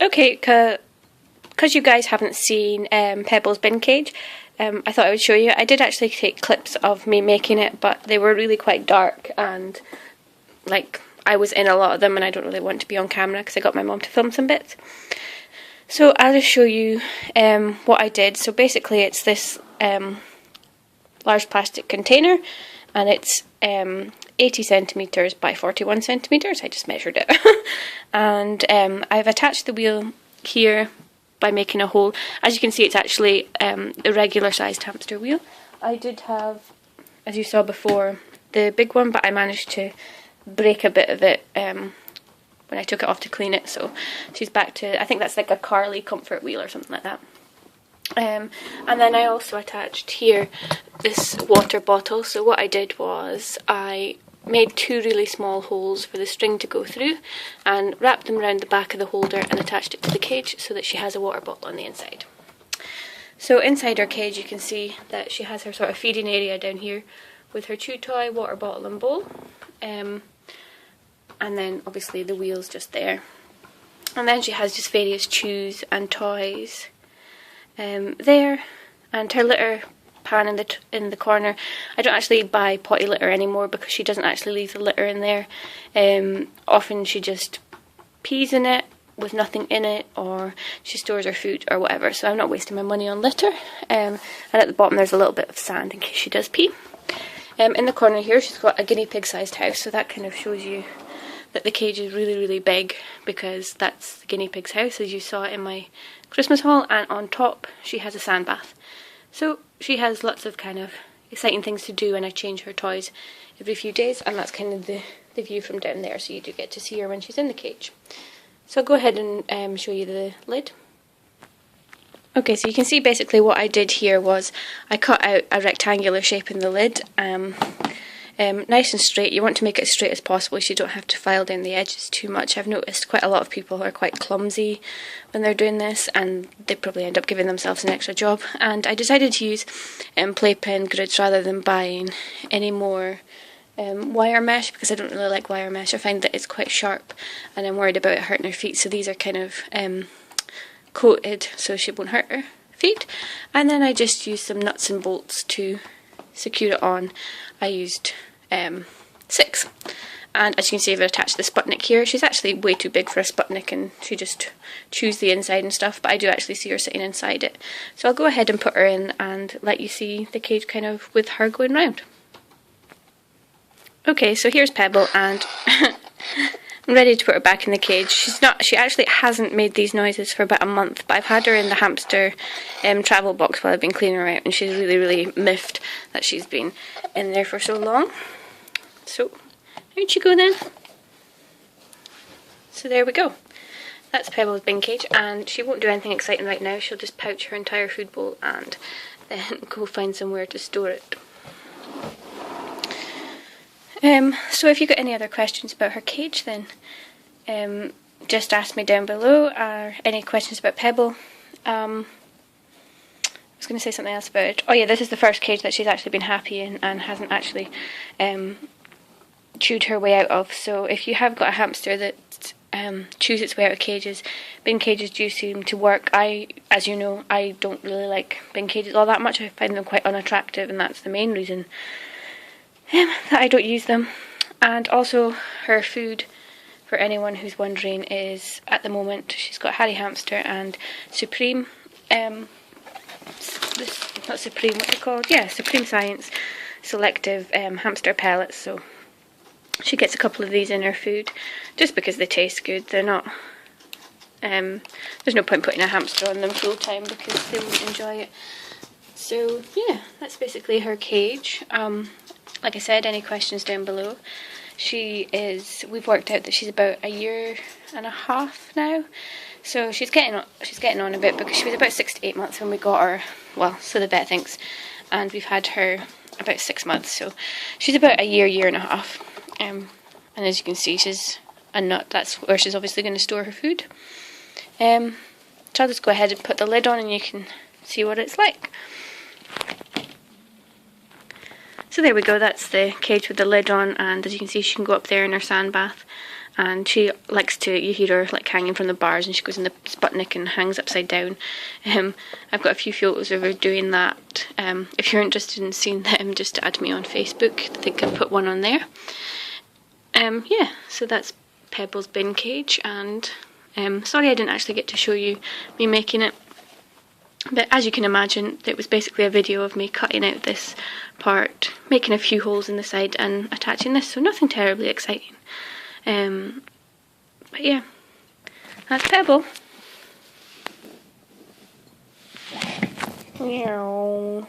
Okay, because you guys haven't seen Pebble's bin cage, I thought I would show you. I did actually take clips of me making it, but they were really quite dark, and like I was in a lot of them, and I don't really want to be on camera because I got my mom to film some bits. So I'll just show you what I did. So basically it's this large plastic container, and it's 80 centimetres by 41 centimetres. I just measured it. And I've attached the wheel here by making a hole. As you can see, it's actually a regular sized hamster wheel. I did have, as you saw before, the big one, but I managed to break a bit of it when I took it off to clean it. So she's back to, I think that's like a Carly comfort wheel or something like that. And then I also attached here this water bottle. So what I did was I made two really small holes for the string to go through and wrapped them around the back of the holder and attached it to the cage so that she has a water bottle on the inside. So inside her cage you can see that she has her sort of feeding area down here with her chew toy, water bottle and bowl, and then obviously the wheel's just there. And then she has just various chews and toys there, and her litter pan in the corner. I don't actually buy potty litter anymore because she doesn't actually leave the litter in there. Often she just pees in it with nothing in it, or she stores her food or whatever, so I'm not wasting my money on litter. And at the bottom there's a little bit of sand in case she does pee. In the corner here she's got a guinea pig sized house, so that kind of shows you that the cage is really, really big, because that's the guinea pig's house as you saw in my Christmas haul. And on top she has a sand bath. So she has lots of kind of exciting things to do, and I change her toys every few days, and that's kind of the view from down there, so you do get to see her when she's in the cage. So I'll go ahead and show you the lid. Okay, so you can see basically what I did here was I cut out a rectangular shape in the lid, nice and straight. You want to make it as straight as possible so you don't have to file down the edges too much. I've noticed quite a lot of people are quite clumsy when they're doing this, and they probably end up giving themselves an extra job. And I decided to use playpen grids rather than buying any more wire mesh, because I don't really like wire mesh. I find that it's quite sharp and I'm worried about it hurting her feet, so these are kind of coated so she won't hurt her feet. And then I just used some nuts and bolts to secure it on. I used 6, and as you can see I've attached the Sputnik here. She's actually way too big for a Sputnik and she just chews the inside and stuff, but I do actually see her sitting inside it. So I'll go ahead and put her in and let you see the cage kind of with her going round. Okay, so here's Pebble, and I'm ready to put her back in the cage. She actually hasn't made these noises for about a month, but I've had her in the hamster travel box while I've been cleaning her out, and she's really, really miffed that she's been in there for so long. So, out you go then. So there we go. That's Pebble's bin cage, and she won't do anything exciting right now. She'll just pouch her entire food bowl and then go find somewhere to store it. So if you've got any other questions about her cage, then just ask me down below, or any questions about Pebble. I was going to say something else about it. Oh yeah, this is the first cage that she's actually been happy in and hasn't actually chewed her way out of. So if you have got a hamster that chews its way out of cages, bin cages do seem to work. As you know, I don't really like bin cages all that much. I find them quite unattractive, and that's the main reason that I don't use them. And also her food, for anyone who's wondering, is at the moment she's got Harry Hamster and Supreme, not Supreme, what's it called? Yeah, Supreme Science selective hamster pellets. So she gets a couple of these in her food just because they taste good. They're not, there's no point putting a hamster on them full time because they won't enjoy it. So yeah, that's basically her cage. Like I said, any questions down below. We've worked out that she's about a year and a half now. So she's getting on a bit, because she was about 6 to 8 months when we got her. Well, so the vet thinks. And we've had her about 6 months. So she's about a year and a half. And as you can see, she's a nut. That's where she's obviously going to store her food. So I'll just go ahead and put the lid on and you can see what it's like. So there we go, that's the cage with the lid on, and as you can see she can go up there in her sand bath and she likes to, you hear her like hanging from the bars, and she goes in the Sputnik and hangs upside down. I've got a few photos of her doing that. If you're interested in seeing them, just add me on Facebook. I think I've put one on there. Yeah, so that's Pebble's bin cage, and sorry I didn't actually get to show you me making it. But as you can imagine, it was basically a video of me cutting out this part, making a few holes in the side and attaching this, so nothing terribly exciting. But yeah, that's Pebble. Meow.